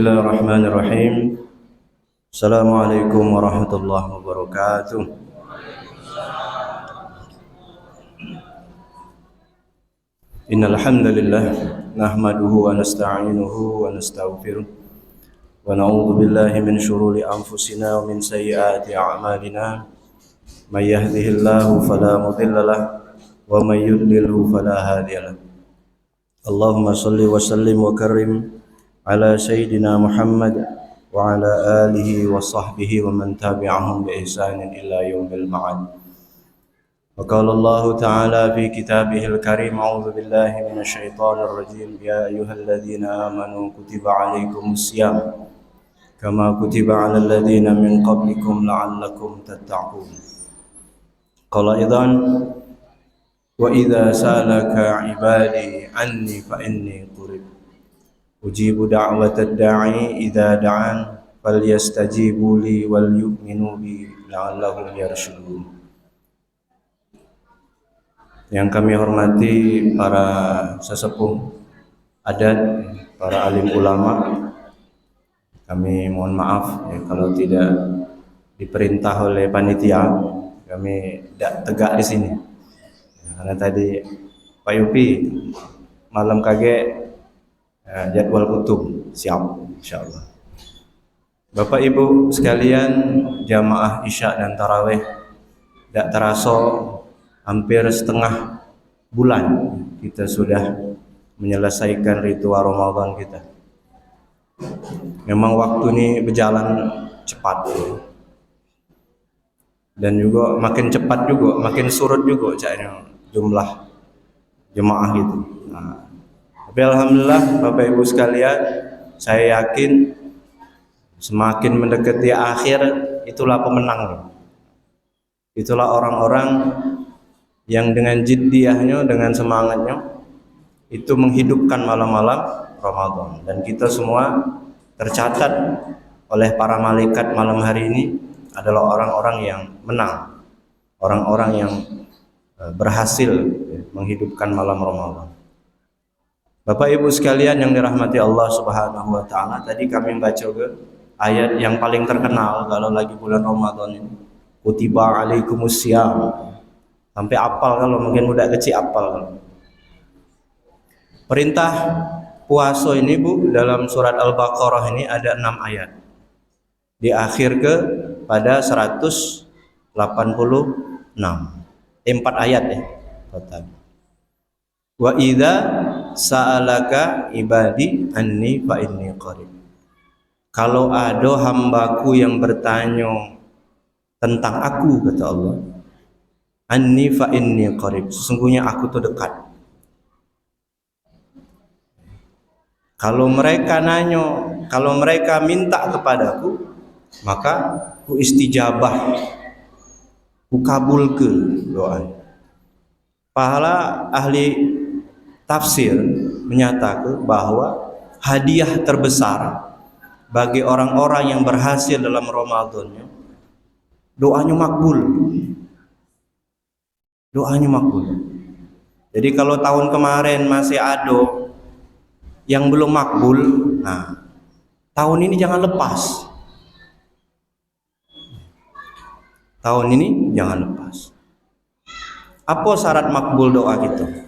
Bismillahirrahmanirrahim. Assalamualaikum warahmatullahi wabarakatuh. Innal hamdalillah nahmaduhu wa nasta'inuhu wa nastaghfiruh wa na'udzu billahi min shururi anfusina wa min sayyiati a'malina. May yahdihillahu fala mudilla lahu wa may yudlilhu fala hadiya lahu. Allahumma shalli wa sallim wa karrim ala sayyidina Muhammad wa ala alihi wa sahbihi wa man tabi'ahum bi ihsanin ila yaumil ma'ad. Wa qala Allah ta'ala fi kitabihil karim, a'udzu billahi minasy syaithanir rajim, ya ayyuhalladzina amanu kutiba 'alaikumus syiyam kama kutiba 'alal ladzina min qablikum la'allakum tattaqun. Qala idzan wa idza salaka 'ibadi anni fa inni qarib ujibu da'watad da'i idza da'an falyastajibu li wal yu'minu bi la'allahum yarshudun. Yang kami hormati para sesepuh adat, para alim ulama, kami mohon maaf ya, kalau tidak diperintah oleh panitia kami tidak tegak di sini ya, karena tadi Pak Yupi malam kage jadwal kutub siap insyaallah. Bapak Ibu sekalian, jamaah Isya dan Tarawih, tidak terasa hampir setengah bulan kita sudah menyelesaikan ritual Ramadan kita. Memang waktu ini berjalan cepat dan juga makin cepat juga, makin surut juga caknya jumlah jemaah gitu. Nah, tapi alhamdulillah Bapak Ibu sekalian, saya yakin semakin mendekati akhir itulah pemenang. Itulah orang-orang yang dengan jiddiyahnya, dengan semangatnya itu menghidupkan malam-malam Ramadan, dan kita semua tercatat oleh para malaikat malam hari ini adalah orang-orang yang menang, orang-orang yang berhasil menghidupkan malam Ramadan. Bapak Ibu sekalian yang dirahmati Allah Subhanahu wa taala, tadi kami membaca ayat yang paling terkenal kalau lagi bulan Ramadan ini. Kutiba alaikumus syiyam. Sampai apal kalau mungkin budak kecil apal. Perintah puasa ini Bu, dalam surat Al-Baqarah ini ada 6 ayat. Di akhir ke pada 186. 4 ayat ya total. Wa idza sa'alaka ibadi anni fa inni qarib. Kalau ada hambaku yang bertanya tentang aku, kata Allah, anni fa inni qarib, sesungguhnya aku tuh dekat. Kalau mereka nanya, kalau mereka minta kepadaku, maka ku istijabah, ku kabulkan doa. Pahala ahli tafsir menyatakan bahwa hadiah terbesar bagi orang-orang yang berhasil dalam Ramadannya, doanya makbul. Doanya makbul. Jadi kalau tahun kemarin masih ada yang belum makbul, nah tahun ini jangan lepas. Tahun ini jangan lepas. Apa syarat makbul doa kita?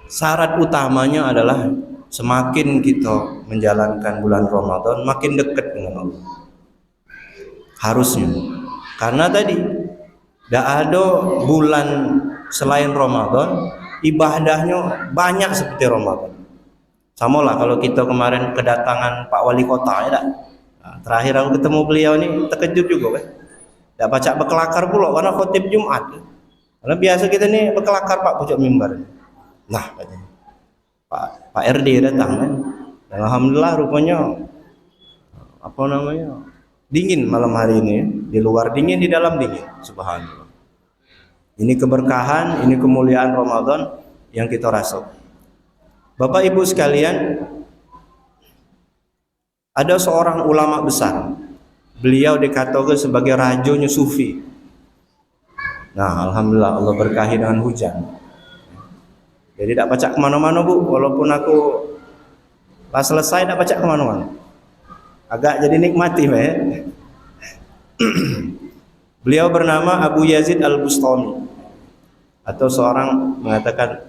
Syarat utamanya adalah semakin kita menjalankan bulan Ramadan, makin dekat dengan Allah. Harusnya. Karena tadi tidak ada bulan selain Ramadan ibadahnya banyak seperti Ramadan. Sama lah kalau kita kemarin kedatangan Pak Wali Kota ya. Nah, terakhir aku ketemu beliau ini terkejut juga kan. Tidak baca berkelakar pula karena khotib Jumat. Karena biasa kita nih berkelakar Pak pucuk mimbar. Nah, katanya Pak RD datang kan. Dan alhamdulillah rupanya apa namanya? Dingin malam hari ini, di luar dingin, di dalam dingin. Subhanallah. Ini keberkahan, ini kemuliaan Ramadan yang kita rasakan. Bapak Ibu sekalian, ada seorang ulama besar. Beliau dikatakan sebagai rajonya sufi. Nah, alhamdulillah Allah berkahi dengan hujan. Jadi tidak baca kemana-mana Bu, walaupun aku Pas selesai tak baca kemana-mana. Agak jadi nikmati, ya. Beliau bernama Abu Yazid Al-Bustami, atau seorang mengatakan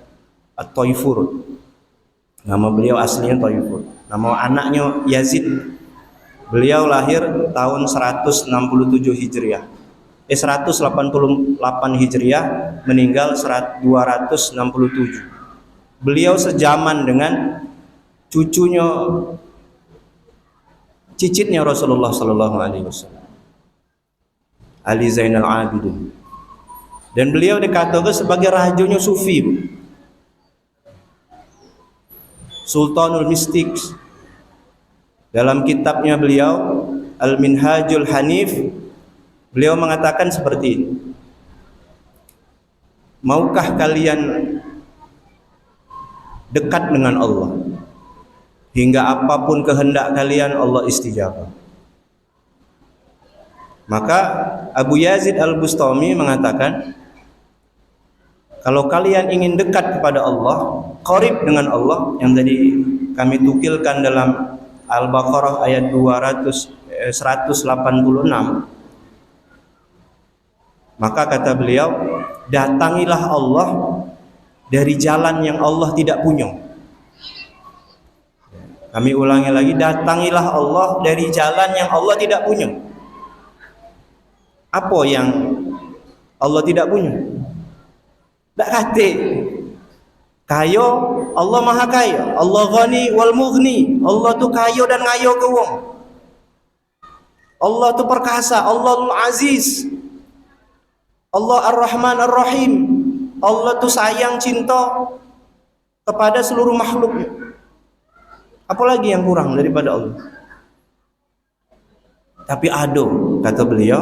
At-Taifur. Nama beliau aslinya Taifur. Nama anaknya Yazid. Beliau lahir tahun 167 Hijriah. 188 Hijriah, meninggal 267. Beliau sejaman dengan cucunya, cicitnya Rasulullah sallallahu alaihi wasallam, Ali Zainal Abidin. Dan beliau dikatakan sebagai rajanya sufi, Sultanul Mistik. Dalam kitabnya beliau Al-Minhajul Hanif, beliau mengatakan seperti ini: maukah kalian dekat dengan Allah hingga apapun kehendak kalian Allah istijabah? Maka Abu Yazid Al-Bustami mengatakan, kalau kalian ingin dekat kepada Allah, qarib dengan Allah, yang tadi kami tukilkan dalam Al-Baqarah ayat 186, maka kata beliau, datangilah Allah dari jalan yang Allah tidak punya. Kami ulangi lagi, datangilah Allah dari jalan yang Allah tidak punya. Apa yang Allah tidak punya? Tak kata kaya, Allah maha kaya, Allah ghani wal mughni. Allah tu kaya dan ngayo ke wong. Allah tu perkasa, Allahul Aziz, Allah Ar-Rahman Ar-Rahim. Allah tu sayang, cinta kepada seluruh makhluknya. Apalagi yang kurang daripada Allah? Tapi ada, kata beliau,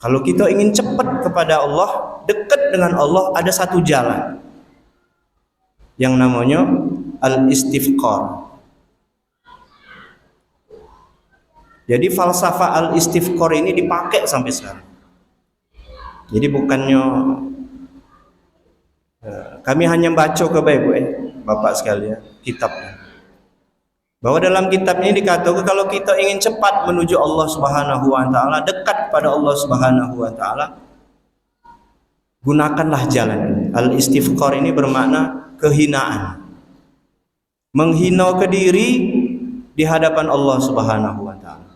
kalau kita ingin cepat kepada Allah, dekat dengan Allah, ada satu jalan yang namanya al-istifqar. Jadi falsafah al-istifqar ini dipakai sampai sekarang. Jadi bukannya kami hanya baca ke Bapak sekalian kitabnya, bahwa dalam kitab ini dikatakan kalau kita ingin cepat menuju Allah Subhanahu wa taala, dekat pada Allah Subhanahu wa taala, gunakanlah jalan ini. Al-istifqar ini bermakna kehinaan, menghina ke diri di hadapan Allah Subhanahu wa taala.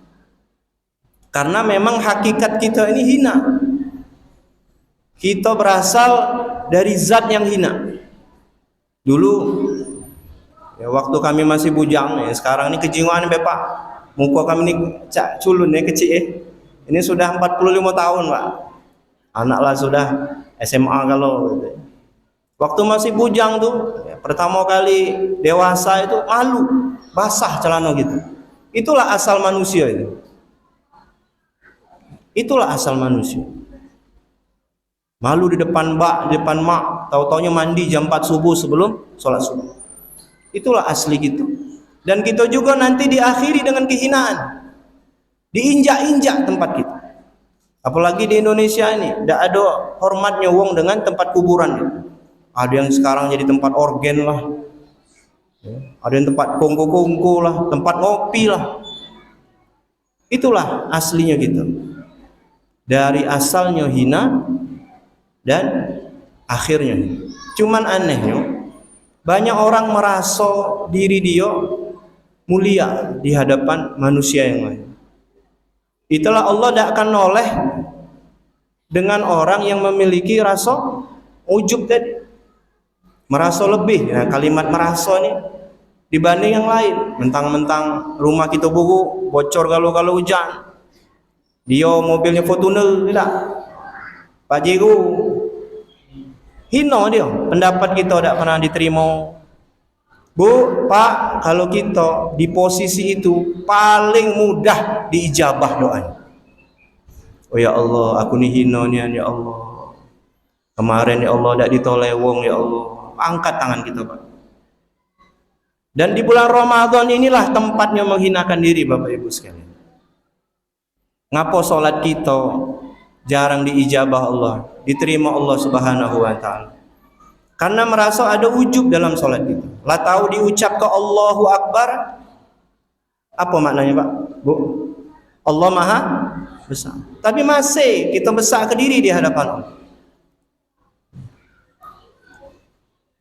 Karena memang hakikat kita ini hina. Kita berasal dari zat yang hina. Dulu ya, waktu kami masih bujang, ya, sekarang ini kejiwaan Bapak. Muka kami ini cak culun ya, kecil. Ini sudah 45 tahun, Pak. Anak lah sudah SMA kalau. Waktu masih bujang tuh, ya, pertama kali dewasa itu malu, basah celana gitu. Itulah asal manusia itu. Itulah asal manusia. Malu di depan di depan mak, tahu-taunya mandi jam 4 subuh sebelum sholat subuh. Itulah asli gitu. Dan kita juga nanti diakhiri dengan kehinaan, diinjak-injak tempat kita. Apalagi di Indonesia ini, tidak ada hormatnya wong dengan tempat kuburan. Ada yang sekarang jadi tempat organ lah, ada yang tempat kongko-kongko lah, tempat ngopi lah. Itulah aslinya gitu. Dari asalnya hina dan akhirnya. Cuman anehnya, banyak orang merasa diri dia mulia di hadapan manusia yang lain. Itulah Allah tidak akan noleh dengan orang yang memiliki rasa ujub tadi, merasa lebih. Nah, kalimat merasa ini dibanding yang lain. Mentang-mentang rumah kita buruk, bocor kalau hujan, dia mobilnya Fortuner, tidak, Pajero, hina dia. Pendapat kita tidak pernah diterima. Bu, Pak, kalau kita di posisi itu paling mudah diijabah doanya. Oh ya Allah, aku ni hina ni ya Allah. Kemarin ya Allah tidak ditoleh wong ya Allah. Angkat tangan kita, Pak. Dan di bulan Ramadan inilah tempatnya menghinakan diri, Bapak Ibu sekalian. Ngapa salat kita jarang diijabah Allah, diterima Allah Subhanahu wa taala? Karena merasa ada ujub dalam sholat itu. Lah tahu diucap ke Allahu Akbar, apa maknanya Pak? Bu? Allah Maha Besar. Tapi masih kita besar ke diri di hadapan Allah.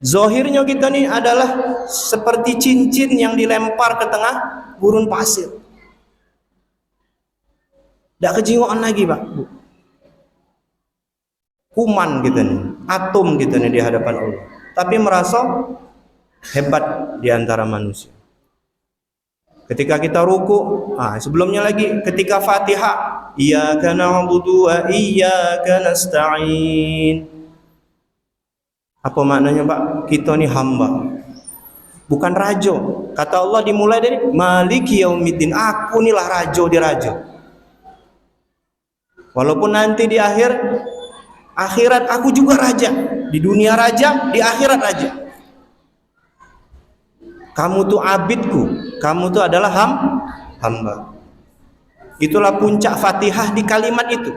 Zohirnya kita ni adalah seperti cincin yang dilempar ke tengah gurun pasir. Tak kejingoan lagi Pak, Bu. Kuman kita ni, atom kita ni di hadapan Allah. Tapi merasa hebat di antara manusia. Ketika kita ruku, sebelumnya lagi ketika Fatihah, iyyaka na'budu wa iyyaka nasta'in. Apa maknanya Pak? Kita ni hamba, bukan raja. Kata Allah dimulai dari Maliki Yaumiddin, aku inilah raja di raja. Walaupun nanti di akhirat aku juga raja. Di dunia raja, di akhirat raja. Kamu tuh abidku, kamu tuh adalah hamba. Itulah puncak Fatihah di kalimat itu.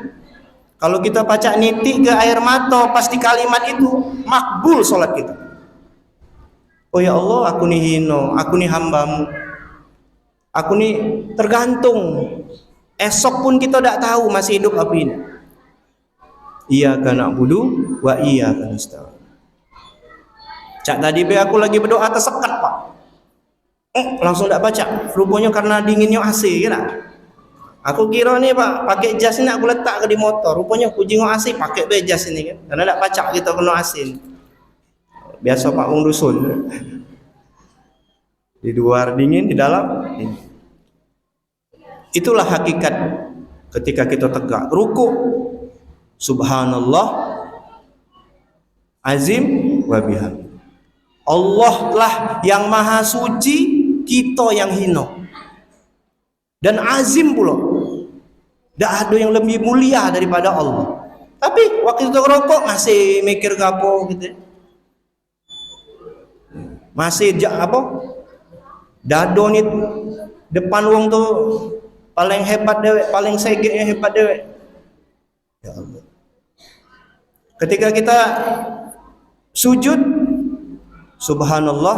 Kalau kita baca nitik ke air mata pas di kalimat itu, makbul solat kita. Oh ya Allah, aku nih hino, aku nih hambamu. Aku nih tergantung. Esok pun kita tidak tahu masih hidup apa ini. Iyyaka na'budu wa iyyaka nasta'in. Cak tadi aku lagi berdoa tersekat Pak. Langsung tidak baca. Rupanya karena dinginnya AC kira. Aku kira nih Pak, pakai jas ini aku letak ke di motor. Rupanya aku jenguk AC pakai jas ini kan. Karena tidak baca kita kena AC ini. Biasa Pak wong dusun. Di luar dingin, di dalam dingin. Itulah hakikat ketika kita tegak ruku. Subhanallah azim wa bihamdi. Allah lah yang maha suci, kita yang hina. Dan azim pula. Tak ada yang lebih mulia daripada Allah. Tapi waktu itu rokok masih mikir gapo gitu. Masih apa? Dado ni depan wong tu paling hebat dewek, paling segeknya hebat dewek. Ya Allah. Ketika kita sujud, subhanallah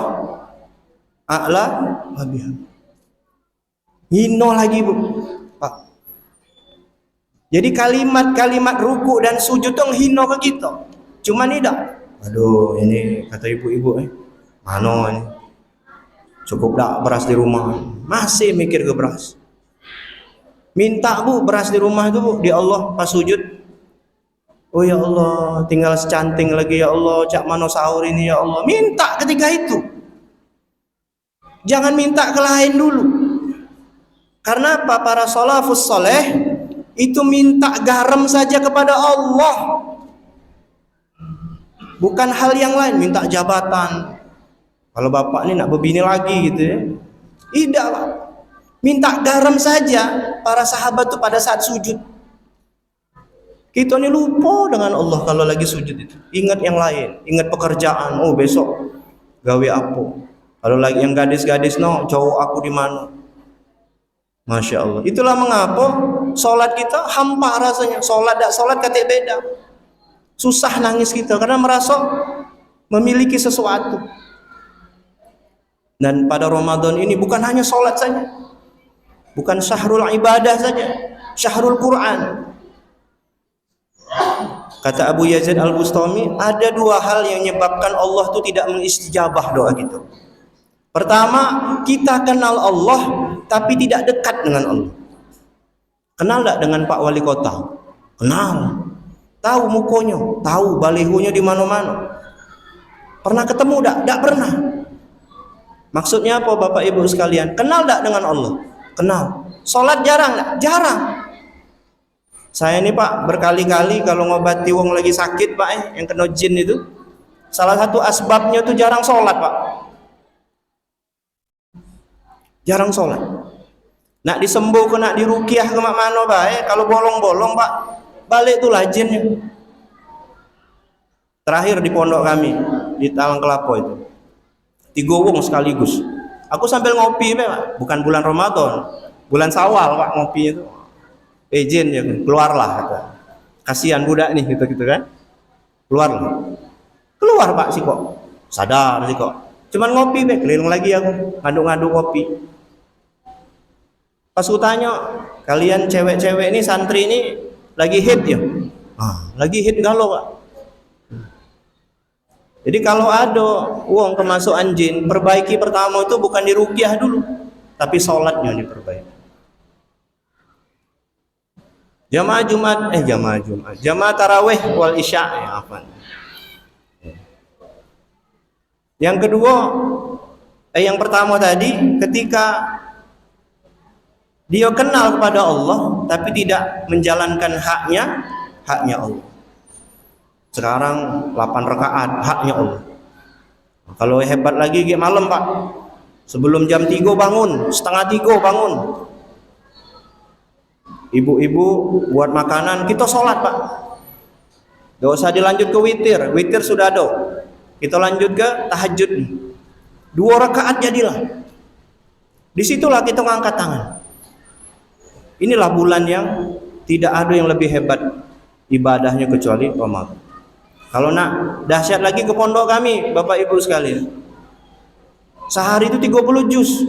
a'la wa bihamdi. Hino lagi Bu, Pak. Jadi kalimat-kalimat ruku dan sujud itu hino ke kita. Cuma ni dah. Aduh, ini kata ibu-ibu mana ini? Cukup tak beras di rumah. Masih mikir ke beras. Minta Bu beras di rumah itu Bu, di Allah pas sujud. Oh ya Allah, tinggal secanting lagi ya Allah, cak mano sahur ini ya Allah. Minta ketika itu. Jangan minta ke lain dulu. Karena apa? Para salafus soleh itu minta garam saja kepada Allah. Bukan hal yang lain, minta jabatan. Kalau bapak ini nak berbini lagi gitu ya. Tidak Pak. Minta garam saja para sahabat itu pada saat sujud. Kita ini lupa dengan Allah kalau lagi sujud itu. Ingat yang lain, ingat pekerjaan. Oh besok gawe apa? Kalau lagi yang gadis-gadis cowok aku di mana? Masya Allah. Itulah mengapa solat kita hampa rasanya. Solat tak solat kata beda. Susah nangis kita karena merasa memiliki sesuatu. Dan pada Ramadan ini bukan hanya solat saja, bukan syahrul ibadah saja, syahrul Quran. Kata Abu Yazid Al-Bustami, ada dua hal yang menyebabkan Allah itu tidak mengistijabah doa kita. Pertama, kita kenal Allah tapi tidak dekat dengan Allah. Kenal tak dengan Pak Wali Kota? Kenal. Tahu mukanya, tahu balihonya di mana-mana. Pernah ketemu tak? Tak pernah. Maksudnya apa Bapak Ibu sekalian? Kenal tak dengan Allah? Kenal. Salat jarang tak? Jarang. Saya ini Pak berkali-kali kalau ngobati wong lagi sakit Pak yang kena jin itu, salah satu asbabnya itu jarang sholat Pak. Jarang sholat. Nak disembuh ke nak dirukiah ke mana Pak kalau bolong-bolong Pak, balik tuh jinnya. Terakhir di pondok kami di Talang Kelapa itu 3 wong sekaligus. Aku sambil ngopi Pak, bukan bulan Ramadan, bulan Syawal Pak ngopi itu. Jin ya keluarlah kata. Kasihan budak nih gitu kan. Keluarlah. Keluar Pak sih kok. Sadar sih kok. Cuman ngopi be, keliling lagi aku, ngaduk-ngaduk kopi. Pas aku tanya, kalian cewek-cewek ini, santri ini lagi hit ya? Lagi hit galau Pak. Jadi kalau ada uang kemasukan jin, perbaiki pertama itu bukan diruqyah dulu, tapi sholatnya diperbaiki. Jamaah Jumat, jamaah tarawih wal isya ya apa? Yang kedua, yang pertama tadi, ketika dia kenal kepada Allah tapi tidak menjalankan haknya Allah. Sekarang 8 rakaat haknya Allah. Kalau hebat lagi malam Pak, sebelum jam 3 bangun, setengah 3 bangun. Ibu-ibu buat makanan, kita sholat Pak. Gak usah dilanjut ke witir sudah ada. Kita lanjut ke tahajud. 2 rakaat jadilah. Disitulah kita ngangkat tangan. Inilah bulan yang tidak ada yang lebih hebat ibadahnya kecuali Ramadan. Kalau nak dahsyat lagi ke pondok kami, Bapak Ibu sekalian, sehari itu 30 juz.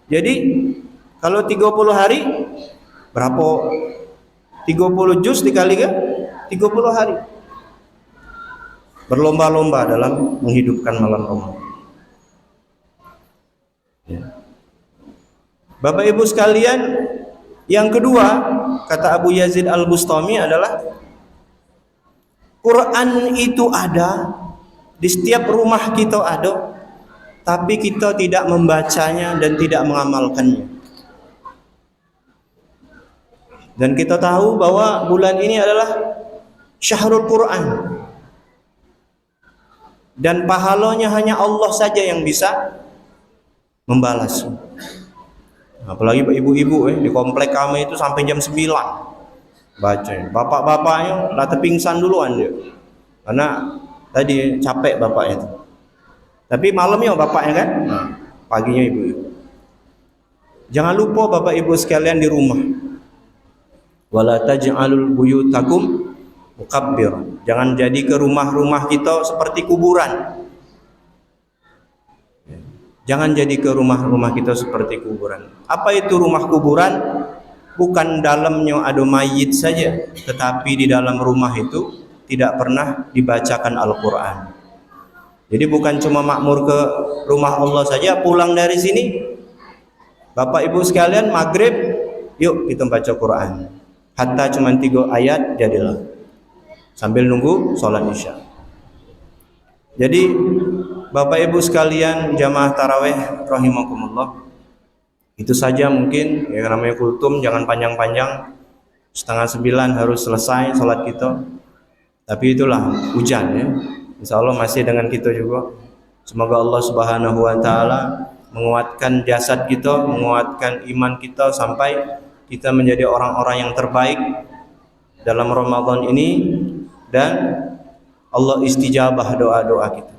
Jadi kalau 30 hari berapa? 30 juz dikali ke 30 hari. Berlomba-lomba dalam menghidupkan malam Ramadan. Ya. Bapak Ibu sekalian, yang kedua, kata Abu Yazid Al-Bustami adalah Quran itu ada, di setiap rumah kita ada, tapi kita tidak membacanya dan tidak mengamalkannya. Dan kita tahu bahwa bulan ini adalah Syahrul Quran. Dan pahalanya hanya Allah saja yang bisa membalas. Apalagi ibu-ibu di komplek kami itu sampai jam 9 baca. Bapak-bapaknya rata pingsan duluan dia, karena tadi capek bapaknya itu. Tapi malamnya bapaknya kan, paginya ibu. Jangan lupa Bapak Ibu sekalian di rumah, wala taj'alul buyutakum mukabbir. Jangan jadi ke rumah-rumah kita seperti kuburan. Jangan jadi ke rumah-rumah kita seperti kuburan. Apa itu rumah kuburan? Bukan dalamnya ada mayit saja, tetapi di dalam rumah itu tidak pernah dibacakan Al-Quran. Jadi bukan cuma makmur ke rumah Allah saja, pulang dari sini Bapak Ibu sekalian maghrib, yuk kita baca Quran. Hatta cuma 3 ayat jadilah, sambil nunggu sholat isya. Jadi Bapak Ibu sekalian jamaah tarawih rahimakumullah, itu saja mungkin yang namanya kultum. Jangan panjang-panjang, 8:30 harus selesai sholat kita. Tapi itulah hujan ya, insya Allah masih dengan kita juga. Semoga Allah Subhanahu wa Ta'ala menguatkan jasad kita, menguatkan iman kita sampai kita menjadi orang-orang yang terbaik dalam Ramadan ini, dan Allah istijabah doa-doa kita.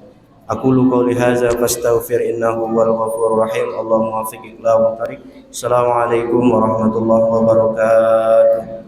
Aku qouli hadza fastaghfir innahu wal ghafurur rahim. Allahumma waffiq ila wa tariq. Assalamualaikum warahmatullahi wabarakatuh.